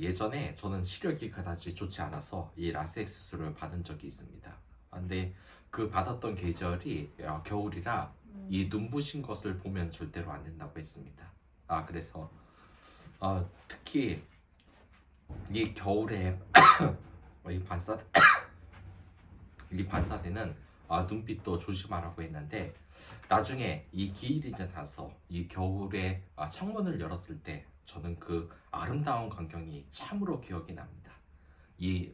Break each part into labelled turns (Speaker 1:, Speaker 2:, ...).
Speaker 1: 예전에 저는 시력이 그다지 좋지 않아서 이 라섹 수술을 받은 적이 있습니다. 근데 그 받았던 계절이 겨울이라 이 눈부신 것을 보면 절대로 안 된다고 했습니다. 그래서 특히 이 겨울에 이 반사 이 반사되는 눈빛도 조심하라고 했는데 나중에 이 기일이 지나서 이 겨울에 창문을 열었을 때 저는 그 아름다운 광경이 참으로 기억이 납니다. 이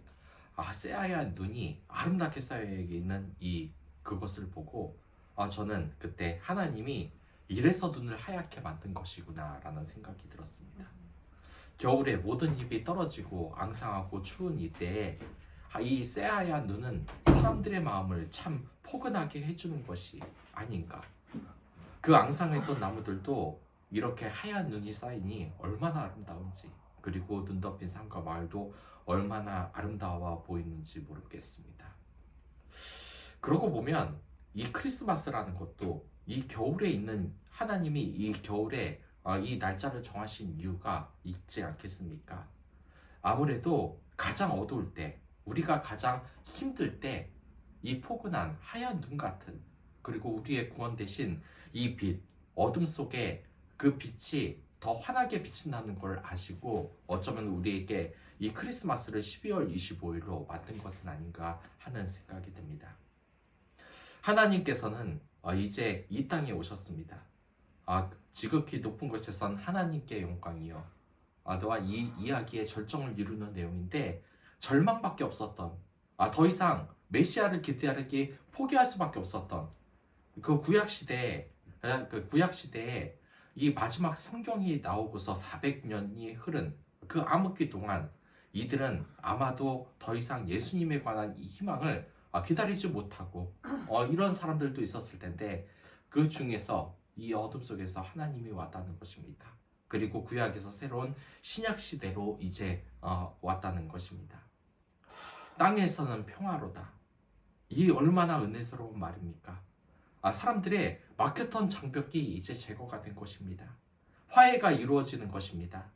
Speaker 1: 새하얀 눈이 아름답게 쌓여 있는 이 그것을 보고 저는 그때 하나님이 이래서 눈을 하얗게 만든 것이구나 라는 생각이 들었습니다. 겨울에 모든 잎이 떨어지고 앙상하고 추운 이때에 이 새하얀 눈은 사람들의 마음을 참 포근하게 해주는 것이 아닌가. 그 앙상했던 나무들도 이렇게 하얀 눈이 쌓이니 얼마나 아름다운지, 그리고 눈 덮인 산과 마을도 얼마나 아름다워 보이는지 모르겠습니다. 그러고 보면 이 크리스마스라는 것도 이 겨울에 있는 하나님이 이 겨울에 이 날짜를 정하신 이유가 있지 않겠습니까? 아무래도 가장 어두울 때, 우리가 가장 힘들 때 이 포근한 하얀 눈 같은, 그리고 우리의 구원 대신 이 빛, 어둠 속에 그 빛이 더 환하게 비친다는 걸 아시고 어쩌면 우리에게 이 크리스마스를 12월 25일로 만든 것은 아닌가 하는 생각이 듭니다. 하나님께서는 이제 이 땅에 오셨습니다. 지극히 높은 곳에선 하나님께 영광이요. 너와 이 이야기의 절정을 이루는 내용인데 절망밖에 없었던, 더 이상 메시아를 기다리기 포기할 수밖에 없었던 그 구약 시대에 이 마지막 성경이 나오고서 400년이 흐른 그 암흑기 동안 이들은 아마도 더 이상 예수님에 관한 이 희망을 기다리지 못하고 이런 사람들도 있었을 텐데 그 중에서 이 어둠 속에서 하나님이 왔다는 것입니다. 그리고 구약에서 새로운 신약 시대로 이제 왔다는 것입니다. 땅에서는 평화로다. 이 얼마나 은혜스러운 말입니까? 사람들의 막혔던 장벽이 이제 제거가 된 것입니다. 화해가 이루어지는 것입니다.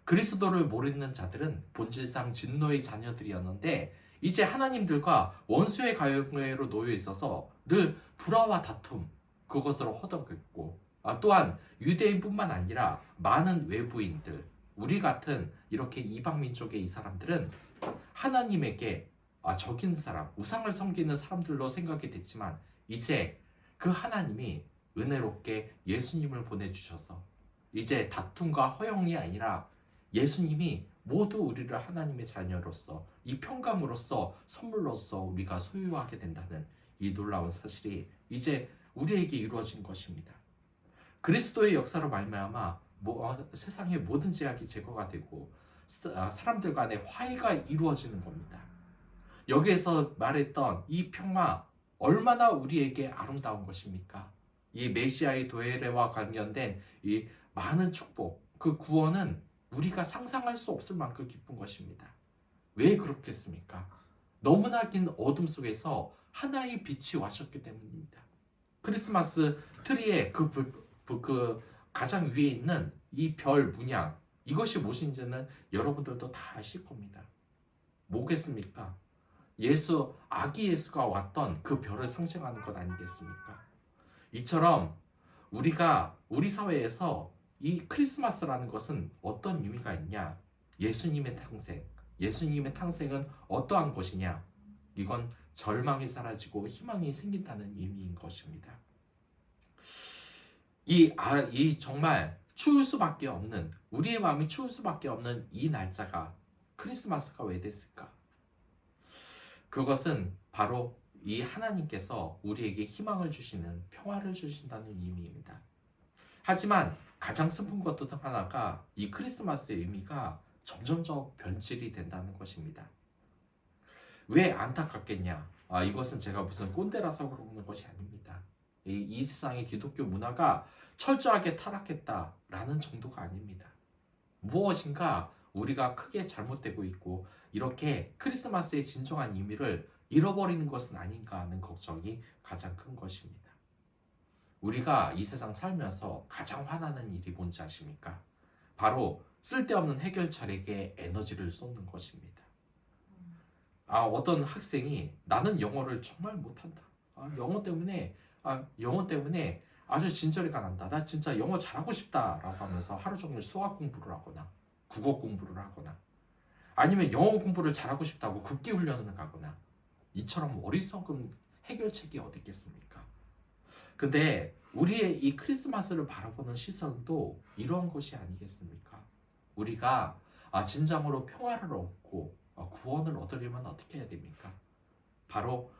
Speaker 1: 그리스도를 모르는 자들은 본질상 진노의 자녀들이었는데 이제 하나님들과 원수의 가운데로 놓여 있어서 늘 불화와 다툼, 그것으로 허덕였고 또한 유대인뿐만 아니라 많은 외부인들, 우리 같은 이렇게 이방 민족의 이 사람들은 하나님에게 적인 사람, 우상을 섬기는 사람들로 생각이 됐지만 이제 그 하나님이 은혜롭게 예수님을 보내주셔서 이제 다툼과 허영이 아니라 예수님이 모두 우리를 하나님의 자녀로서 이 평강으로서 선물로서 우리가 소유하게 된다는 이 놀라운 사실이 이제 우리에게 이루어진 것입니다. 그리스도의 역사로 말미암아 세상의 모든 제약이 제거가 되고 사람들 간의 화해가 이루어지는 겁니다. 여기에서 말했던 이 평화 얼마나 우리에게 아름다운 것입니까? 이 메시아의 도래와 관련된 이 많은 축복, 그 구원은 우리가 상상할 수 없을 만큼 기쁜 것입니다. 왜 그렇겠습니까? 너무나 긴 어둠 속에서 하나의 빛이 와셨기 때문입니다. 크리스마스 트리의 그 가장 위에 있는 이 별 문양, 이것이 무엇인지는 여러분들도 다 아실 겁니다. 뭐겠습니까? 아기 예수가 왔던 그 별을 상징하는 것 아니겠습니까? 이처럼 우리 사회에서 이 크리스마스라는 것은 어떤 의미가 있냐? 예수님의 탄생은 어떠한 것이냐? 이건 절망이 사라지고 희망이 생긴다는 의미인 것입니다. 이 정말 추울 수밖에 없는, 우리의 마음이 추울 수밖에 없는 이 날짜가 크리스마스가 왜 됐을까? 그것은 바로 이 하나님께서 우리에게 희망을 주시는, 평화를 주신다는 의미입니다. 하지만 가장 슬픈 것도 하나가 이 크리스마스의 의미가 점점점 변질이 된다는 것입니다. 왜 안타깝겠냐? 이것은 제가 무슨 꼰대라서 그러는 것이 아닙니다. 이 세상의 기독교 문화가 철저하게 타락했다라는 정도가 아닙니다. 무엇인가 우리가 크게 잘못되고 있고 이렇게 크리스마스의 진정한 의미를 잃어버리는 것은 아닌가 하는 걱정이 가장 큰 것입니다. 우리가 이 세상 살면서 가장 화나는 일이 뭔지 아십니까? 바로 쓸데없는 해결책에 에너지를 쏟는 것입니다. 어떤 학생이 나는 영어를 정말 못한다. 영어 때문에 아주 진저리가 난다. 나 진짜 영어 잘하고 싶다라고 하면서 하루 종일 수학 공부를 하거나 국어 공부를 하거나 아니면 영어 공부를 잘하고 싶다고 국기 훈련을 가거나 이처럼 어리석은 해결책이 어디 있겠습니까? 근데 우리의 이 크리스마스를 바라보는 시선도 이러한 것이 아니겠습니까? 우리가 진정으로 평화를 얻고 구원을 얻으려면 어떻게 해야 됩니까? 바로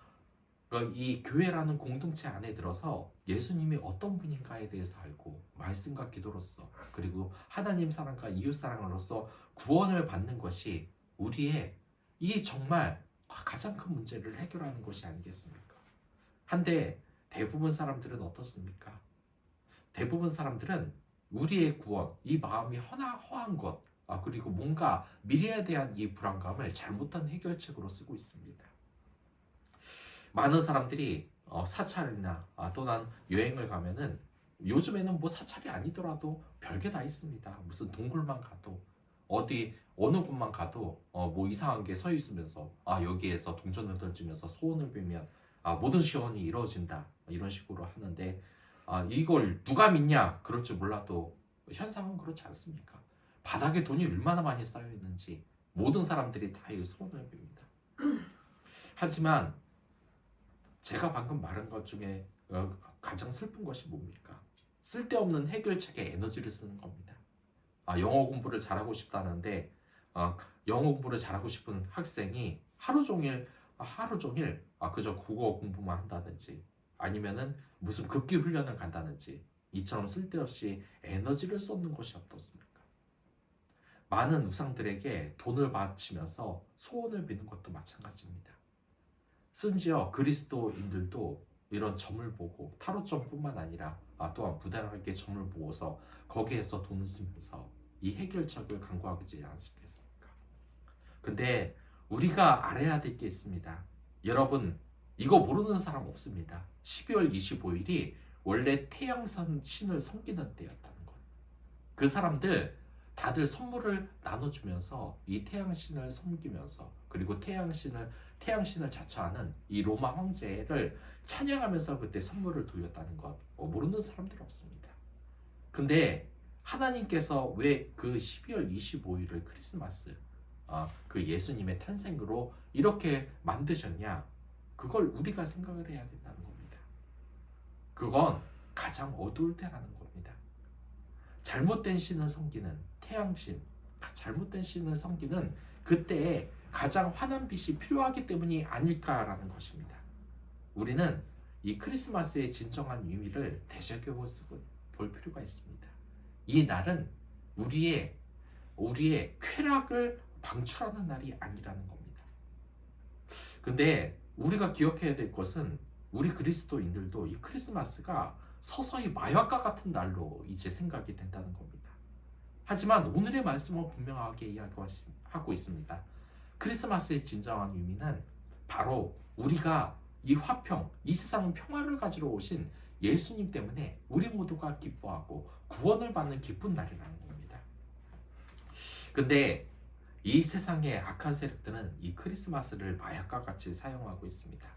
Speaker 1: 이 교회라는 공동체 안에 들어서 예수님이 어떤 분인가에 대해서 알고 말씀과 기도로서 그리고 하나님 사랑과 이웃 사랑으로서 구원을 받는 것이 우리의 이 정말 가장 큰 문제를 해결하는 것이 아니겠습니까? 한데 대부분 사람들은 어떻습니까? 대부분 사람들은 우리의 구원, 이 마음이 허한 것, 그리고 뭔가 미래에 대한 이 불안감을 잘못한 해결책으로 쓰고 있습니다. 많은 사람들이 사찰이나 또는 여행을 가면은 요즘에는 뭐 사찰이 아니더라도 별게 다 있습니다. 무슨 동굴만 가도 어느 곳만 가도 뭐 이상한 게 서 있으면서 여기에서 동전을 던지면서 소원을 빌면 모든 시원이 이루어진다 이런 식으로 하는데 이걸 누가 믿냐 그럴 줄 몰라도 현상은 그렇지 않습니까? 바닥에 돈이 얼마나 많이 쌓여 있는지 모든 사람들이 다 이 소원을 빕니다. 하지만 제가 방금 말한 것 중에 가장 슬픈 것이 뭡니까? 쓸데없는 해결책에 에너지를 쓰는 겁니다. 영어 공부를 잘하고 싶다는데 영어 공부를 잘하고 싶은 학생이 하루 종일 그저 국어 공부만 한다든지 아니면은 무슨 극기 훈련을 간다든지 이처럼 쓸데없이 에너지를 쏟는 것이 어떻습니까? 많은 우상들에게 돈을 바치면서 소원을 비는 것도 마찬가지입니다. 심지어 그리스도인들도 이런 점을 보고 타로점뿐만 아니라 또한 부당하게 점을 보고서 거기에서 돈을 쓰면서 이 해결책을 강구하지 않습니까? 근데 우리가 알아야 될 게 있습니다. 여러분 이거 모르는 사람 없습니다. 12월 25일이 원래 태양선 신을 섬기는 때였다는 것. 그 사람들 다들 선물을 나눠주면서 이 태양신을 섬기면서 그리고 태양신을 자처하는 이 로마 황제를 찬양하면서 그때 선물을 돌렸다는 것 모르는 사람들이 없습니다. 근데 하나님께서 왜 그 12월 25일을 크리스마스 그 예수님의 탄생으로 이렇게 만드셨냐? 그걸 우리가 생각을 해야 된다는 겁니다. 그건 가장 어두울 때라는 겁니다. 잘못된 신을 섬기는 태양신, 잘못된 신을 섬기는 그때에 가장 환한 빛이 필요하기 때문이 아닐까라는 것입니다. 우리는 이 크리스마스의 진정한 의미를 되새겨볼 필요가 있습니다. 이 날은 우리의 쾌락을 방출하는 날이 아니라는 겁니다. 근데 우리가 기억해야 될 것은 우리 그리스도인들도 이 크리스마스가 서서히 마약과 같은 날로 이제 생각이 된다는 겁니다. 하지만 오늘의 말씀은 분명하게 이야기하고 있습니다. 크리스마스의 진정한 의미는 바로 우리가 이 화평, 이 세상 평화를 가지러 오신 예수님 때문에 우리 모두가 기뻐하고 구원을 받는 기쁜 날이라는 겁니다. 근데 이 세상의 악한 세력들은 이 크리스마스를 마약과 같이 사용하고 있습니다.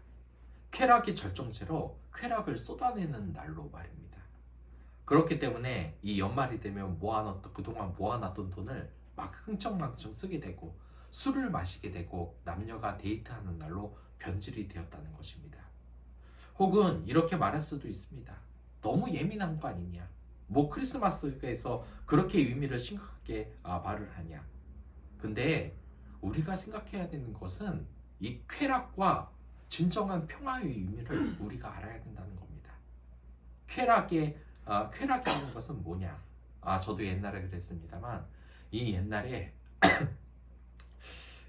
Speaker 1: 쾌락의 절정체로 쾌락을 쏟아내는 날로 말입니다. 그렇기 때문에 이 연말이 되면 그동안 모아놨던 돈을 막 흥청망청 쓰게 되고 술을 마시게 되고 남녀가 데이트하는 날로 변질이 되었다는 것입니다. 혹은 이렇게 말할 수도 있습니다. 너무 예민한 거 아니냐? 뭐 크리스마스에서 그렇게 의미를 심각하게 말을 하냐? 근데 우리가 생각해야 되는 것은 이 쾌락과 진정한 평화의 의미를 우리가 알아야 된다는 겁니다. 쾌락이라는 것은 뭐냐? 저도 옛날에 그랬습니다만 이 옛날에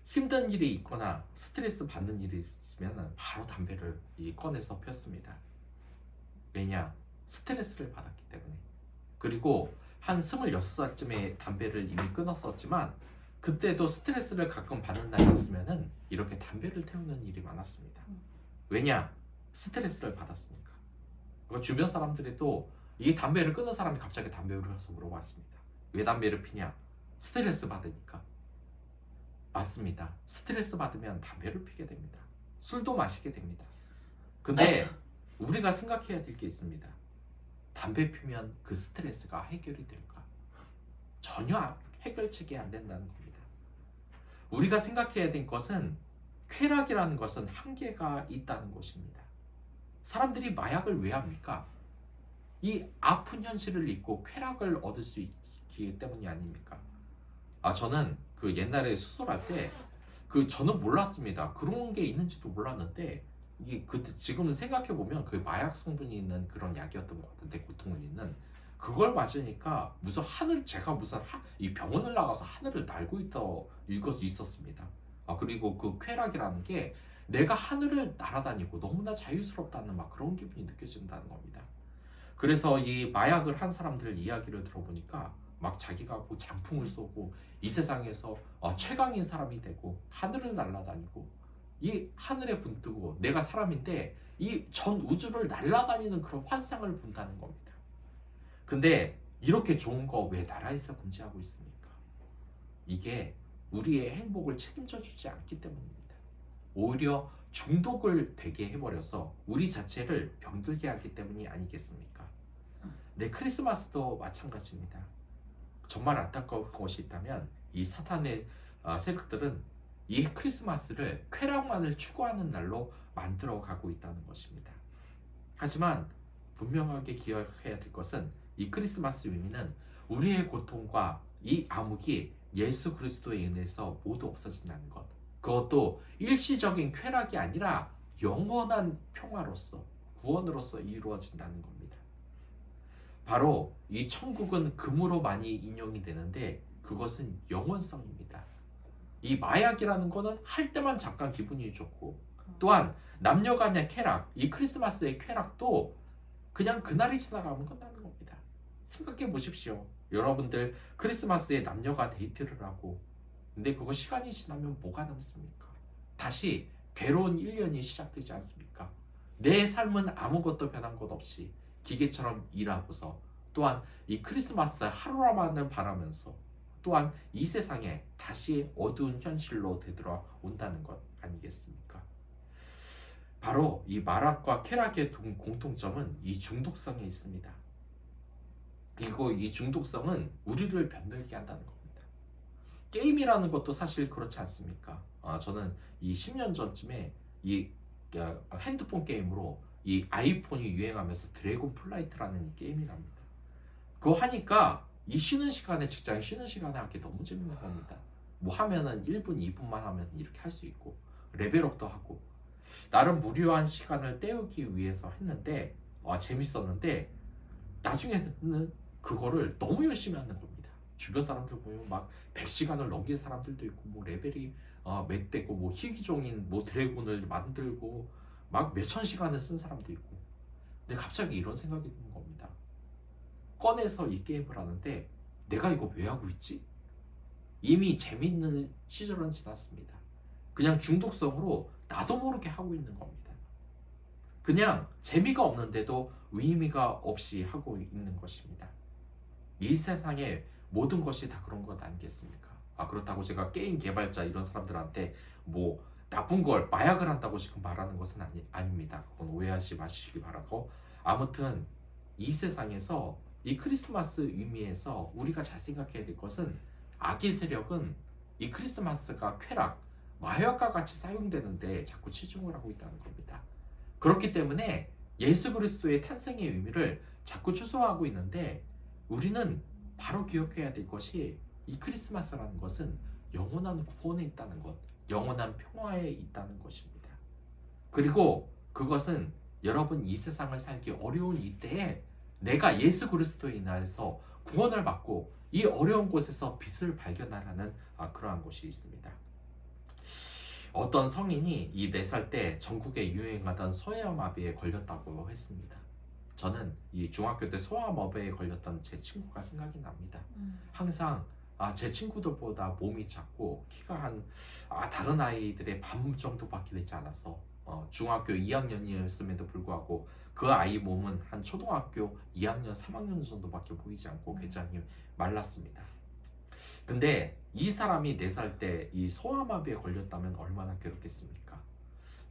Speaker 1: 힘든 일이 있거나 스트레스 받는 일이 있으면 바로 담배를 꺼내서 폈습니다. 왜냐? 스트레스를 받았기 때문에. 그리고 한 26살쯤에 담배를 이미 끊었었지만 그때도 스트레스를 가끔 받는 날이 있으면은 이렇게 담배를 태우는 일이 많았습니다. 왜냐? 스트레스를 받았으니까. 주변 사람들이 또 이 담배를 끊은 사람이 갑자기 담배를 피워서 물어봤습니다. 왜 담배를 피냐? 스트레스 받으니까. 맞습니다. 스트레스 받으면 담배를 피게 됩니다. 술도 마시게 됩니다. 근데 우리가 생각해야 될 게 있습니다. 담배 피면 그 스트레스가 해결이 될까? 전혀 해결책이 안 된다는 겁니다. 우리가 생각해야 될 것은 쾌락이라는 것은 한계가 있다는 것입니다. 사람들이 마약을 왜 합니까? 이 아픈 현실을 잊고 쾌락을 얻을 수 있기 때문이 아닙니까? 저는 그 옛날에 수술할 때 저는 몰랐습니다. 그런 게 있는지도 몰랐는데 이게 그때 지금 생각해 보면 그 마약 성분이 있는 그런 약이었던 것 같은데, 고통을 잊는 그걸 맞으니까 무슨 제가 무슨 이 병원을 나가서 하늘을 날고 있었습니다. 그리고 그 쾌락이라는 게 내가 하늘을 날아다니고 너무나 자유스럽다는 막 그런 기분이 느껴진다는 겁니다. 그래서 이 마약을 한 사람들 이야기를 들어보니까 막 자기가 뭐 장풍을 쏘고 이 세상에서 최강인 사람이 되고 하늘을 날아다니고 이 하늘에 분뜨고 내가 사람인데 이 전 우주를 날아다니는 그런 환상을 본다는 겁니다. 근데 이렇게 좋은 거 왜 나라에서 금지하고 있습니까? 이게 우리의 행복을 책임져 주지 않기 때문입니다. 오히려 중독을 되게 해버려서 우리 자체를 병들게 하기 때문이 아니겠습니까? 네, 크리스마스도 마찬가지입니다. 정말 안타까운 것이 있다면 이 사탄의 세력들은 이 크리스마스를 쾌락만을 추구하는 날로 만들어 가고 있다는 것입니다. 하지만 분명하게 기억해야 될 것은 이 크리스마스 의미는 우리의 고통과 이 암흑이 예수 그리스도의 은혜에서 모두 없어진다는 것. 그것도 일시적인 쾌락이 아니라 영원한 평화로서, 구원으로서 이루어진다는 겁니다. 바로 이 천국은 금으로 많이 인용이 되는데 그것은 영원성입니다. 이 마약이라는 거는 할 때만 잠깐 기분이 좋고, 또한 남녀간의 쾌락, 이 크리스마스의 쾌락도 그냥 그날이 지나가면 끝나는 겁니다. 생각해 보십시오. 여러분들 크리스마스에 남녀가 데이트를 하고, 근데 그거 시간이 지나면 뭐가 남습니까? 다시 괴로운 1년이 시작되지 않습니까? 내 삶은 아무것도 변한 것 없이 기계처럼 일하고서, 또한 이 크리스마스 하루만을 바라면서 또한 이 세상에 다시 어두운 현실로 되돌아온다는 것 아니겠습니까? 바로 이 마락과 쾌락의 공통점은 이 중독성에 있습니다. 그리고 이 중독성은 우리를 병들게 한다는 겁니다. 게임이라는 것도 사실 그렇지 않습니까? 저는 이 10년 전쯤에 이 핸드폰 게임으로 이 아이폰이 유행하면서 드래곤 플라이트라는 이 게임이 납니다. 그거 하니까 이 쉬는 시간에, 직장에 쉬는 시간에 하기 너무 재밌는 겁니다. 뭐 하면은 1분, 2분만 하면 이렇게 할 수 있고 레벨업도 하고 나름 무료한 시간을 때우기 위해서 했는데 재밌었는데 나중에는 그거를 너무 열심히 하는 겁니다. 주변 사람들 보면 막 100시간을 넘긴 사람들도 있고 뭐 레벨이 몇 대고 뭐 희귀종인 뭐 드래곤을 만들고 막 몇천 시간을 쓴 사람도 있고. 근데 갑자기 이런 생각이 드는 겁니다. 꺼내서 이 게임을 하는데 내가 이거 왜 하고 있지? 이미 재밌는 시절은 지났습니다. 그냥 중독성으로 나도 모르게 하고 있는 겁니다. 그냥 재미가 없는데도 의미가 없이 하고 있는 것입니다. 이 세상에 모든 것이 다 그런 것 아니겠습니까? 그렇다고 제가 게임 개발자 이런 사람들한테 뭐 나쁜 걸 마약을 한다고 지금 말하는 것은 아닙니다. 그건 오해하지 마시기 바라고, 아무튼 이 세상에서 이 크리스마스 의미에서 우리가 잘 생각해야 될 것은 악의 세력은 이 크리스마스가 쾌락, 마약과 같이 사용되는데 자꾸 치중을 하고 있다는 겁니다. 그렇기 때문에 예수 그리스도의 탄생의 의미를 자꾸 추소하고 있는데 우리는 바로 기억해야 될 것이 이 크리스마스라는 것은 영원한 구원에 있다는 것, 영원한 평화에 있다는 것입니다. 그리고 그것은 여러분 이 세상을 살기 어려운 이때에 내가 예수 그리스도에 인하여서 구원을 받고 이 어려운 곳에서 빛을 발견하라는 그러한 것이 있습니다. 어떤 성인이 이 4살 때 전국에 유행하던 소아마비에 걸렸다고 했습니다. 저는 이 중학교 때 소아마비에 걸렸던 제 친구가 생각이 납니다. 항상 제 친구들보다 몸이 작고 키가 다른 아이들의 반 정도밖에 되지 않아서 중학교 2학년이었음에도 불구하고 그 아이 몸은 한 초등학교 2학년, 3학년 정도밖에 보이지 않고 굉장히 말랐습니다. 근데 이 사람이 4살 때 이 소아마비에 걸렸다면 얼마나 괴롭겠습니까?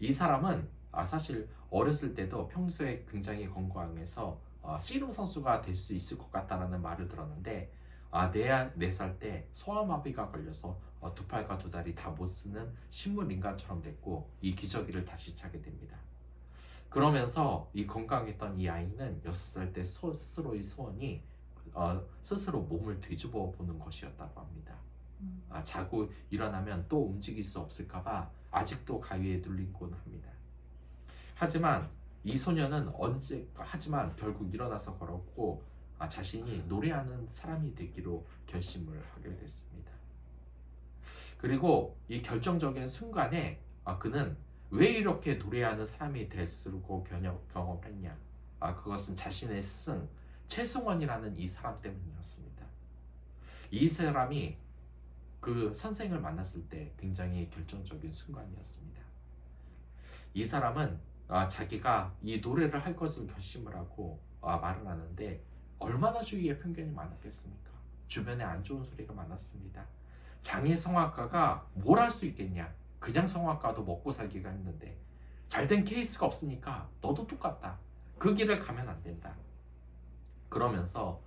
Speaker 1: 이 사람은 사실 어렸을 때도 평소에 굉장히 건강해서 씨름 선수가 될 수 있을 것 같다라는 말을 들었는데 4살 때 소아마비가 걸려서 두 팔과 두 다리 다 못 쓰는 식물 인간처럼 됐고 이 기저귀를 다시 차게 됩니다. 그러면서 이 건강했던 이 아이는 6살 때 스스로의 소원이 스스로 몸을 뒤집어 보는 것이었다고 합니다. 자고 일어나면 또 움직일 수 없을까봐 아직도 가위에 눌리곤 합니다. 하지만 이 소녀는 하지만 결국 일어나서 걸었고 자신이 노래하는 사람이 되기로 결심을 하게 됐습니다. 그리고 이 결정적인 순간에 그는 왜 이렇게 노래하는 사람이 될수록 경험을 했냐? 그것은 자신의 스승 최승원이라는 이 사람 때문이었습니다. 이 사람이 그 선생을 만났을 때 굉장히 결정적인 순간이었습니다. 이 사람은 자기가 이 노래를 할 것을 결심을 하고 말을 하는데 얼마나 주위에 편견이 많았겠습니까? 주변에 안 좋은 소리가 많았습니다. 장애 성악가가 뭘 할 수 있겠냐? 그냥 성악가도 먹고 살기가 힘든데 잘된 케이스가 없으니까 너도 똑같다. 그 길을 가면 안 된다. 그러면서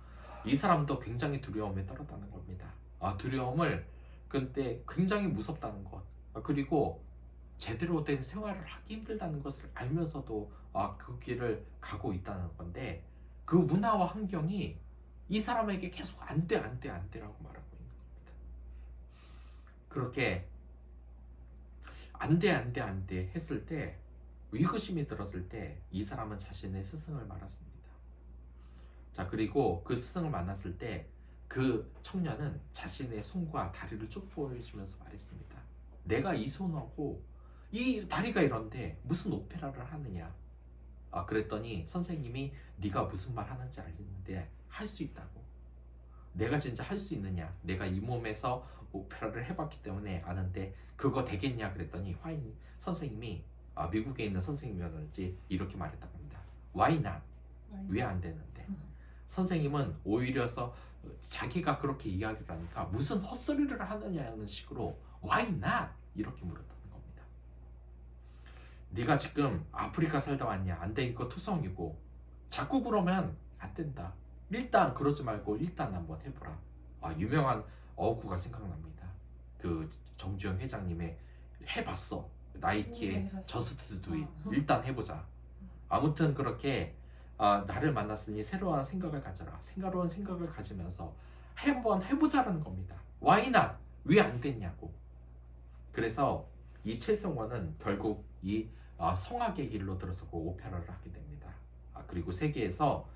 Speaker 1: 이 사람도 굉장히 두려움에 떨었다는 겁니다. 두려움을 근데 굉장히 무섭다는 것 그리고 제대로 된 생활을 하기 힘들다는 것을 알면서도 그 길을 가고 있다는 건데 그 문화와 환경이 이 사람에게 계속 안 돼, 안 돼, 안 돼라고 말하고 있는 겁니다. 그렇게 안 돼, 안 돼, 안 돼 했을 때 의구심이 들었을 때 이 사람은 자신의 스승을 만났습니다. 자, 그리고 그 스승을 만났을 때 그 청년은 자신의 손과 다리를 쭉 보여주면서 말했습니다. 내가 이 손하고 이 다리가 이런데 무슨 오페라를 하느냐? 그랬더니 선생님이 네가 무슨 말 하는지 알겠는데 할 수 있다고. 내가 진짜 할 수 있느냐? 내가 이 몸에서 오페라를 해봤기 때문에 아는데 그거 되겠냐? 그랬더니 선생님이 미국에 있는 선생님이었는지 이렇게 말했다고 합니다. Why not? 왜 안 되는데? 선생님은 오히려서 자기가 그렇게 이야기를 하니까 무슨 헛소리를 하느냐는 식으로 Why not? 이렇게 물었다는 겁니다. 네가 지금 아프리카 살다 왔냐? 안 되니까 투성이고 자꾸 그러면 안 된다. 일단 그러지 말고 일단 한번 해보라. 유명한 어구가 생각납니다. 그 정주영 회장님의 해봤어. 나이키의 저스트 두 잇. 일단 해보자. 아무튼 그렇게 나를 만났으니 새로운 생각을 가져라. 새로운 생각을 가지면서 한번 해보자라는 겁니다. Why not? 왜 안 됐냐고. 그래서 이 최승원은 결국 이 성악의 길로 들어서고 오페라를 하게 됩니다. 그리고 세계에서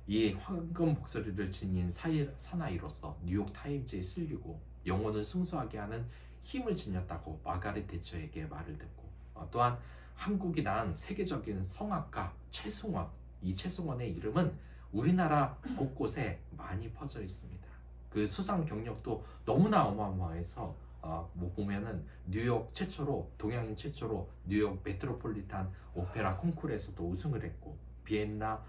Speaker 1: 이 황금 목소리를 지닌 사나이로서 뉴욕 타임즈에 실리고 영혼을 승수하게 하는 힘을 지녔다고 마가렛 대처에게 말을 듣고 또한 한국이 낳은 세계적인 성악가 최승원, 이 최승원의 이름은 우리나라 곳곳에 많이 퍼져 있습니다. 그 수상 경력도 너무나 어마어마해서 보면은 뉴욕 최초로 동양인 최초로 뉴욕 메트로폴리탄 오페라 콩쿠르에서도 우승을 했고 비엔나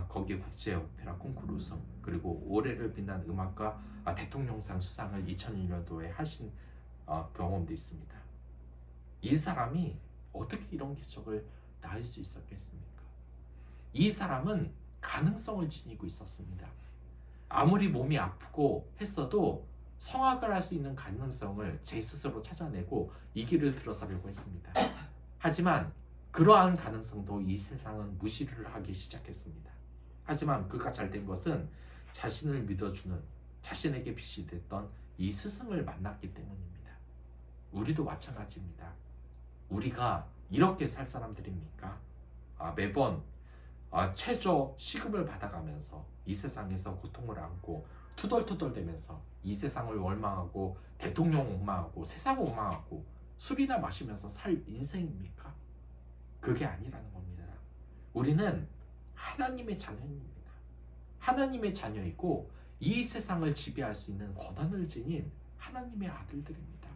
Speaker 1: 거기 국제 오페라 콩쿠르 우승 그리고 올해를 빛난 음악가 대통령상 수상을 2001년도에 하신 경험도 있습니다. 이 사람이 어떻게 이런 기적을 낳을 수 있었겠습니까? 이 사람은 가능성을 지니고 있었습니다. 아무리 몸이 아프고 했어도 성악을 할 수 있는 가능성을 제 스스로 찾아내고 이 길을 들어서려고 했습니다. 하지만 그러한 가능성도 이 세상은 무시를 하기 시작했습니다. 하지만 그가 잘된 것은 자신을 믿어주는 자신에게 빛이 됐던 이 스승을 만났기 때문입니다. 우리도 마찬가지입니다. 우리가 이렇게 살 사람들입니까? 매번 최저 시급을 받아가면서 이 세상에서 고통을 안고 투덜투덜대면서 이 세상을 원망하고 대통령 원망하고 세상 원망하고 술이나 마시면서 살 인생입니까? 그게 아니라는 겁니다. 우리는 하나님의 자녀입니다. 하나님의 자녀이고 이 세상을 지배할 수 있는 권한을 지닌 하나님의 아들들입니다.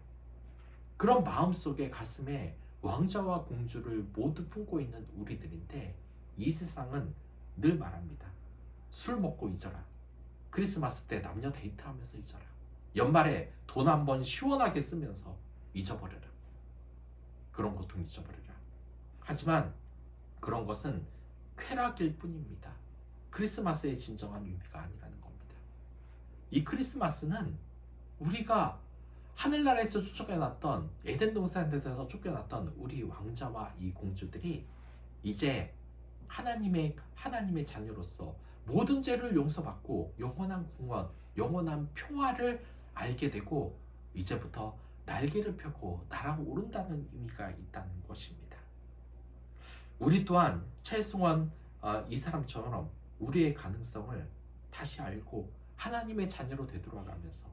Speaker 1: 그런 마음속에 가슴에 왕자와 공주를 모두 품고 있는 우리들인데 이 세상은 늘 말합니다. 술 먹고 잊어라. 크리스마스 때 남녀 데이트하면서 잊어라. 연말에 돈 한 번 시원하게 쓰면서 잊어버려라. 그런 고통 잊어버려라. 하지만 그런 것은 쾌락일 뿐입니다. 크리스마스의 진정한 의미가 아니라는 겁니다. 이 크리스마스는 우리가 하늘나라에서 쫓겨났던 에덴 동산에서 쫓겨났던 우리 왕자와 이 공주들이 이제 하나님의 자녀로서 모든 죄를 용서받고 영원한 궁원, 영원한 평화를 알게 되고 이제부터 날개를 펴고 날아오른다는 의미가 있다는 것입니다. 우리 또한 최승원 이 사람처럼 우리의 가능성을 다시 알고 하나님의 자녀로 되돌아가면서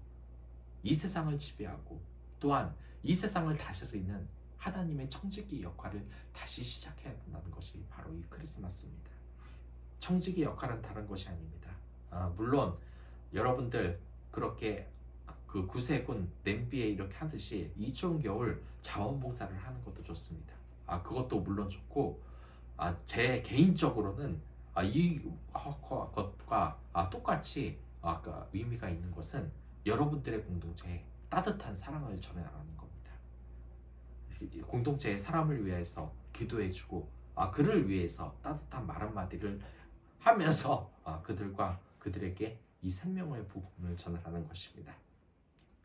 Speaker 1: 이 세상을 지배하고 또한 이 세상을 다스리는 하나님의 청지기 역할을 다시 시작해야 한다는 것이 바로 이 크리스마스입니다. 청지기 역할은 다른 것이 아닙니다. 물론 여러분들 그렇게 그 구세군 냄비에 이렇게 하듯이 이 추운 겨울 자원봉사를 하는 것도 좋습니다. 그것도 물론 좋고 제 개인적으로는 이 것과 똑같이 의미가 있는 것은 여러분들의 공동체에 따뜻한 사랑을 전해나가는 겁니다. 공동체의 사람을 위해서 기도해주고 그를 위해서 따뜻한 말 한마디를 하면서 그들과 그들에게 이 생명의 복음을 전하는 것입니다.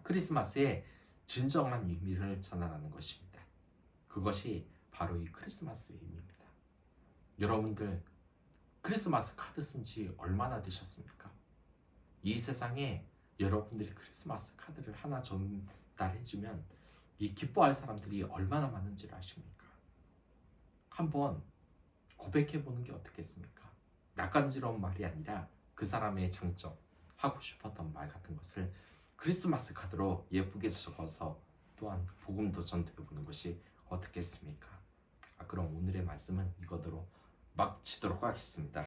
Speaker 1: 크리스마스의 진정한 의미를 전하는 것입니다. 그것이 바로 이 크리스마스의 의미입니다. 여러분들 크리스마스 카드 쓴 지 얼마나 되셨습니까? 이 세상에 여러분들이 크리스마스 카드를 하나 전달해주면 이 기뻐할 사람들이 얼마나 많은지를 아십니까? 한번 고백해보는 게 어떻겠습니까? 낯간지러운 말이 아니라 그 사람의 장점, 하고 싶었던 말 같은 것을 크리스마스 카드로 예쁘게 적어서 또한 복음도 전달해보는 것이 어떻겠습니까? 그럼 오늘의 말씀은 이것으로 마치도록 하겠습니다.